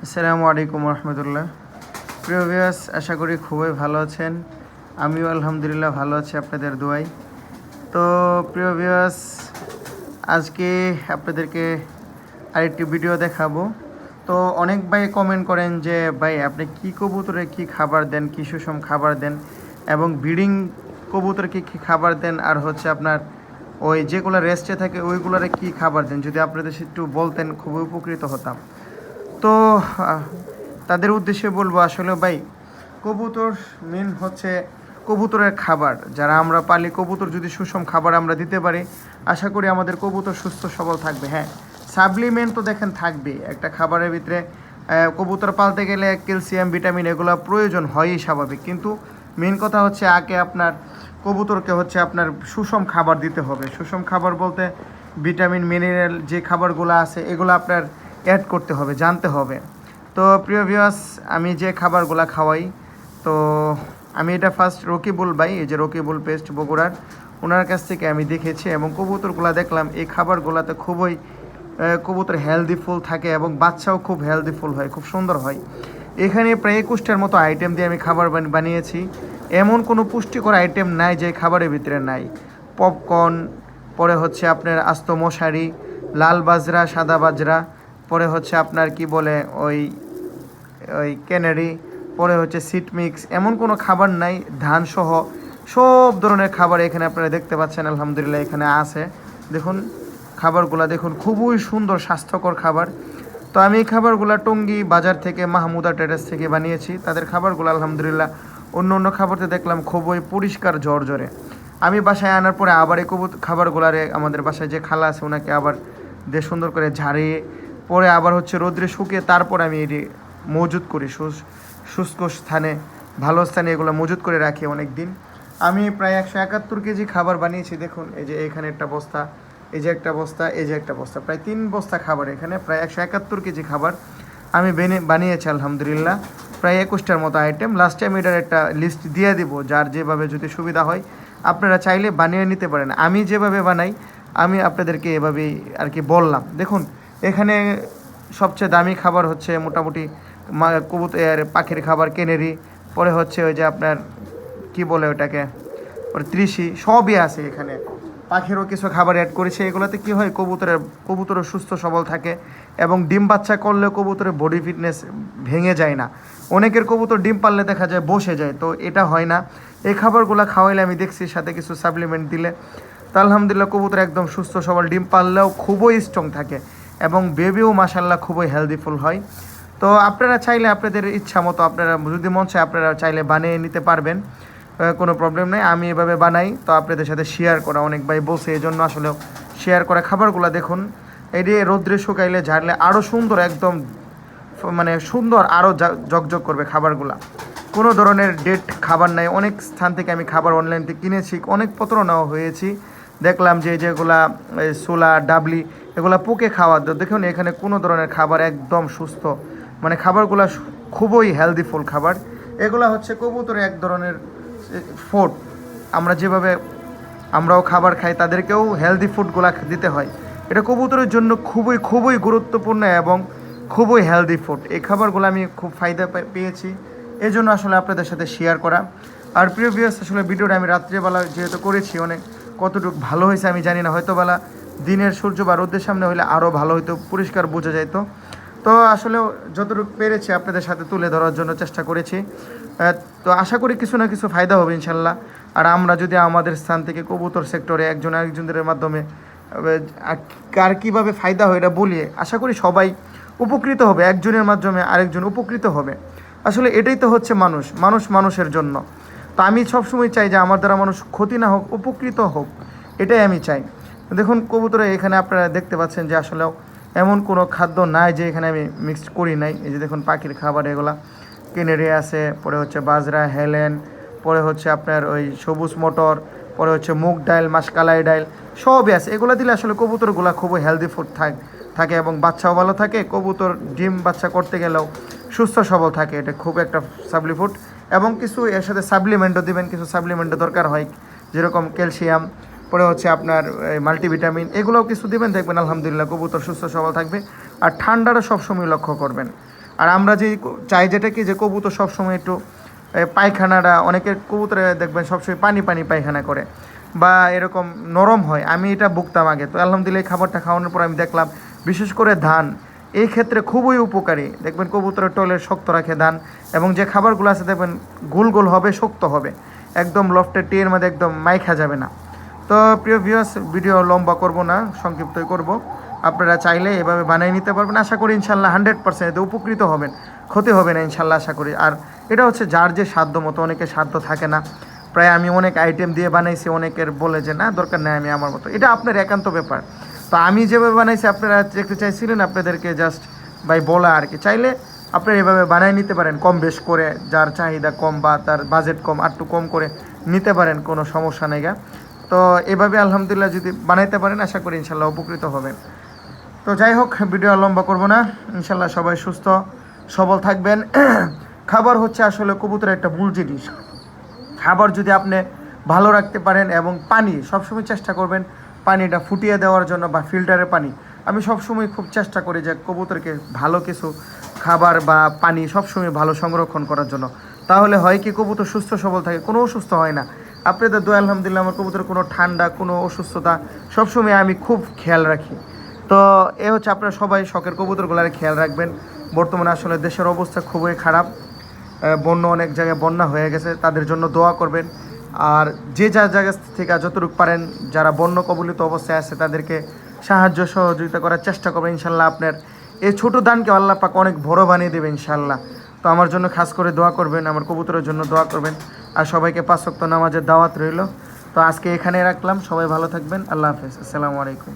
আসসালামু আলাইকুম রহমতুল্লাহ। প্রিয় ভিউয়ার্স, আশা করি খুবই ভালো আছেন। আমিও আলহামদুলিল্লাহ ভালো আছি আপনাদের দোয়ায়। তো প্রিয় ভিউয়ার্স, আজকে আপনাদেরকে আরেকটি ভিডিও দেখাবো। তো অনেক ভাই কমেন্ট করেন যে ভাই আপনি কি কবুতরে কি খাবার দেন, কি সুষম খাবার দেন, এবং ব্রিডিং কবুতরকে কি খাবার দেন, আর হচ্ছে আপনার ওই যেগুলো রেস্টে থাকে ওইগুলোরে কি খাবার দেন, যদি আপনাদের একটু বলতেন খুবই উপকৃত হতাম। তো তাদের উদ্দেশ্যে বলবো, আসলে ভাই কবুতর মেন হচ্ছে কবুতরের খাবার। যারা আমরা পালি কবুতর যদি সুষম খাবার আমরা দিতে পারি, আশা করি আমাদের কবুতর সুস্থ সবল থাকবে। হ্যাঁ, সাপ্লিমেন্ট তো দেখেন থাকবে একটা খাবারের ভিতরে। কবুতর পালতে গেলে ক্যালসিয়াম, ভিটামিন এগুলো প্রয়োজন হয়ই স্বাভাবিক, কিন্তু মেন কথা হচ্ছে আগে আপনার কবুতরকে হচ্ছে আপনার সুষম খাবার দিতে হবে। সুষম খাবার বলতে ভিটামিন, মিনারেল যে খাবারগুলো আছে এগুলো আপনার অ্যাড করতে হবে, জানতে হবে। তো প্রিয় ভিউয়ার্স, আমি যে খাবারগুলো খাওয়াই, তো আমি এটা ফার্স্ট রকিবুল ভাই, এই যে রকিবুল পেস্ট বগুড়ার, ওনার কাছ থেকে আমি দেখেছি এবং কবুতরগুলো দেখলাম এই খাবারগুলোতে খুবই কবুতর হেলদিফুল থাকে এবং বাচ্চাও খুব হেলদিফুল হয়, খুব সুন্দর হয়। এখানে প্রায় 21টার মতো আইটেম দিয়ে আমি খাবার বানিয়েছি। এমন কোনো পুষ্টিকর আইটেম নাই যে খাবারের ভিতরে নাই। পপকর্ন, পরে হচ্ছে আপনার আস্ত মশারি, লাল বাজরা, সাদা বাজরা, পরে হচ্ছে আপনার কি বলে ওই ওই ক্যানারি, পরে হচ্ছে সিট মিক্স, এমন কোনো খাবার নাই। ধান সহ সব ধরনের খাবার এখানে আপনারা দেখতে পাচ্ছেন, আলহামদুলিল্লাহ এখানে আছে। দেখুন খাবারগুলো দেখুন, খুবই সুন্দর স্বাস্থ্যকর খাবার। তো আমি এই খাবারগুলো টঙ্গী বাজার থেকে, মাহমুদা ট্রেডার্স থেকে বানিয়েছি। তাদের খাবারগুলো আলহামদুলিল্লাহ অন্য অন্য খাবারতে দেখলাম খুবই পরিষ্কার ঝরঝরে। আমি বাসায় আনার পরে আবার এই খাবারগুলারে আমাদের বাসায় যে খালা আছে ওনাকে আবার দিয়ে সুন্দর করে ঝাড়িয়ে পরে আবার হচ্ছে রোদ্রে শুকিয়ে তারপর আমি এটি মজুত করি শুষ্ক স্থানে, ভালো স্থানে এগুলো মজুত করে রাখি অনেক দিন। আমি প্রায় 171 কেজি খাবার বানিয়েছি। দেখুন এই যে এখানে একটা বস্তা, এই যে একটা বস্তা, এই যে একটা বস্তা, প্রায় 3 বস্তা খাবার। এখানে প্রায় 171 কেজি খাবার আমি বানিয়েছি আলহামদুলিল্লাহ, প্রায় 21টার মতো আইটেম। লাস্টে আমি এটার একটা লিস্ট দিয়ে দিব, যার যেভাবে যদি সুবিধা হয় আপনারা চাইলে বানিয়ে নিতে পারেন। আমি যেভাবে বানাই আমি আপনাদেরকে এভাবেই আর কি বললাম। দেখুন এখানে সবচেয়ে দামি খাবার হচ্ছে মোটামুটি কবুতর পাখির খাবার ক্যানারি, পরে হচ্ছে ওই যে আপনার কি বলে ওটাকে, পরে ত্রিশি, সবই আছে এখানে। পাখিরও কিছু খাবার অ্যাড করেছে। এগুলোতে কী হয়, কবুতরের সুস্থ সবল থাকে এবং ডিম বাচ্চা করলেও কবুতরের বডি ফিটনেস ভেঙে যায় না। অনেকের কবুতর ডিম পারলে দেখা যায় বসে যায়, তো এটা হয় না। এই খাবারগুলো খাওয়াইলে আমি দেখছি সাথে কিছু সাপ্লিমেন্ট দিলে, তো আলহামদুলিল্লাহ কবুতর একদম সুস্থ সবল, ডিম পারলেও খুবই স্ট্রং থাকে এবং বেবিও মাশাল্লাহ খুবই হেলদিফুল হয়। তো আপনারা চাইলে আপনাদের ইচ্ছা মতো, আপনারা যদি মন চায় আপনারা চাইলে বানিয়ে নিতে পারবেন, কোনো প্রবলেম নেই। আমি এভাবে বানাই, তো আপনাদের সাথে শেয়ার করা, অনেক ভাই বলছে এই জন্য আসলে শেয়ার করা। খাবারগুলো দেখুন, এই যে রৌদ্রে শুকাইলে ঝাড়লে আরও সুন্দর, একদম মানে সুন্দর, আরও জকজক করবে খাবারগুলা। কোনো ধরনের ডেট খাবার নাই। অনেক স্থান থেকে আমি খাবার অনলাইন থেকে কিনেছি, অনেক পত্র নেওয়া হয়েছি, দেখলাম যে যেগুলা সোলা ডাবলি এগুলা পোকে খাওয়া। দেখুন এখানে কোনো ধরনের খাবার একদম সুস্থ, মানে খাবারগুলো খুবই হেলদিফুল খাবার। এগুলা হচ্ছে কবুতরের এক ধরনের ফুড। আমরা যেভাবে আমরাও খাবার খাই, তাদেরকেও হেলদি ফুডগুলো দিতে হয়। এটা কবুতরের জন্য খুবই খুবই গুরুত্বপূর্ণ এবং খুবই হেলদি ফুড। এই খাবারগুলো আমি খুব ফায়দা পেয়েছি, এই জন্য আসলে আপনাদের সাথে শেয়ার করা। আর প্রিয় ভিউয়ার্স, আসলে ভিডিওটা আমি রাত্রেবেলা যেহেতু করেছি, অনেক কতটুকু ভালো হয়েছে আমি জানি না, হয়তো বেলা দিনের সূর্য বা রোদের সামনে হলে আরও ভালো হতো, পরিষ্কার বোঝা যেত। তো আসলে যতটুকু পেরেছি আপনাদের সাথে তুলে ধরার জন্য চেষ্টা করেছি। তো আশা করি কিছু না কিছু ফায়দা হবে ইনশাল্লাহ। আর আমরা যদি আমাদের স্থান থেকে কবুতর সেক্টরে একজন আরেকজনের মাধ্যমে কার কীভাবে ফায়দা হয় এটা বলি, আশা করি সবাই উপকৃত হবে, একজনের মাধ্যমে আরেকজন উপকৃত হবে। আসলে এটাই তো হচ্ছে মানুষ, মানুষের জন্য। তো আমি সবসময় চাই যে আমার দ্বারা মানুষ ক্ষতি না হোক, উপকৃত হোক, এটাই আমি চাই। দেখুন কবুতরে এখানে আপনারা দেখতে পাচ্ছেন যে আসলেও এমন কোনো খাদ্য নাই যে এখানে আমি মিক্সড করি নাই। এই যে দেখুন পাখির খাবার এগুলা কেনেরি আছে, পরে হচ্ছে বাজরা, হেলেন, পরে হচ্ছে আপনার ওই সবুজ মটর, পরে হচ্ছে মুগ ডাল, মাসকালাই ডাল, সবই আছে। এগুলো দিলে আসলে কবুতরগুলো খুবই হেলদি ফুড থাকে এবং বাচ্চাও ভালো থাকে। কবুতর ডিম বাচ্চা করতে গেলেও সুস্থ সবল থাকে। এটা খুব একটা সাপ্লি ফুড এবং কিছু এর সাথে সাপ্লিমেন্টও দিবেন, কিছু সাপ্লিমেন্টও দরকার হয়, যেরকম ক্যালসিয়াম, পরে হচ্ছে আপনার মাল্টিভিটামিন, এগুলোও কিছু দিবেন, দেখবেন আলহামদুলিল্লাহ কবুতর সুস্থ সবল থাকবে। আর ঠান্ডাটা সবসময় লক্ষ্য করবেন। আর আমরা যে চাই যেটা কি যে কবুতর সবসময় একটু পায়খানাটা অনেকের কবুতরে দেখবেন সবসময় পানি পানি পায়খানা করে বা এরকম নরম হয়, আমি এটা ভুগতাম আগে। তো আলহামদুলিল্লাহ এই খাবারটা খাওয়ানোর পর আমি দেখলাম বিশেষ করে ধান এই ক্ষেত্রে খুবই উপকারী। দেখবেন কবুতরের টয়লেট শক্ত রাখে ধান, এবং যে খাবারগুলো আছে দেখবেন গোল গোল হবে, শক্ত হবে, একদম লফটের টিয়ের মধ্যে একদম মাইখা যাবে না। তো প্রিয় ভিউয়ার্স, ভিডিও লম্বা করব না, সংক্ষিপ্তই করব। আপনারা চাইলে এভাবে বানিয়ে নিতে পারবেন, আশা করি ইনশাল্লাহ 100% এতে উপকৃত হবেন, ক্ষতি হবে না ইনশাল্লাহ আশা করি। আর এটা হচ্ছে যার যে সাধ্য মতো, অনেকের সাধ্য থাকে না। প্রায় আমি অনেক আইটেম দিয়ে বানাইছি, অনেকের বলে যে না দরকার নেই, আমি আমার মতো, এটা আপনার একান্ত ব্যাপার। তো আমি যেভাবে বানাইছি আপনারা দেখতে চাইছিলেন, আপনাদেরকে জাস্ট ভাই বলা আর কি। চাইলে আপনারা এভাবে বানিয়ে নিতে পারেন, কম বেশ করে, যার চাহিদা কম বা তার বাজেট কম একটু কম করে নিতে পারেন, কোনো সমস্যা নেই গা। তো এভাবে আলহামদুলিল্লাহ যদি বানাইতে পারেন আশা করি ইনশাল্লাহ উপকৃত হবেন। তো যাই হোক, ভিডিও লম্বা করব না, ইনশাল্লাহ সবাই সুস্থ সবল থাকবেন। খাবার হচ্ছে আসলে কবুতরের একটা মূল জিনিস। খাবার যদি আপনি ভালো রাখতে পারেন, এবং পানি সবসময় চেষ্টা করবেন পানিটা ফুটিয়ে দেওয়ার জন্য, বা ফিল্টারের পানি। আমি সবসময় খুব চেষ্টা করি যে কবুতরকে ভালো কিছু খাবার বা পানি সবসময় ভালো সংরক্ষণ করার জন্য। তাহলে হয় কি, কবুতর সুস্থ সবল থাকে, কোনো অসুস্থ হয় না। আপনাদের দোয়া আলহামদুলিল্লাহ আমার কবুতর কোনো ঠান্ডা, কোনো অসুস্থতা সবসময় আমি খুব খেয়াল রাখি। তো এ হচ্ছে, আপনারা সবাই শখের কবুতরগুলোর খেয়াল রাখবেন। বর্তমানে আসলে দেশের অবস্থা খুবই খারাপ, বন্যা, অনেক জায়গায় বন্যা হয়ে গেছে, তাদের জন্য দোয়া করবেন। আর যে যা জায়গা থেকে যতটুকু পারেন, যারা বন্য কবলিত অবস্থায় আছে তাদেরকে সাহায্য সহযোগিতা করার চেষ্টা করবেন। ইনশাল্লাহ আপনার এই ছোটো দানকে আল্লাহ পাক অনেক বড় বানিয়ে দেবে ইনশাল্লাহ। তো আমার জন্য খাস করে দোয়া করবেন, আমার কবুতরের জন্য দোয়া করবেন। আর সবাইকে 5 ওয়াক্ত নামাজের দাওয়াত রইল। তো আজকে এখানে রাখলাম, সবাই ভালো থাকবেন, আল্লাহ হাফেজ, আসসালামু আলাইকুম।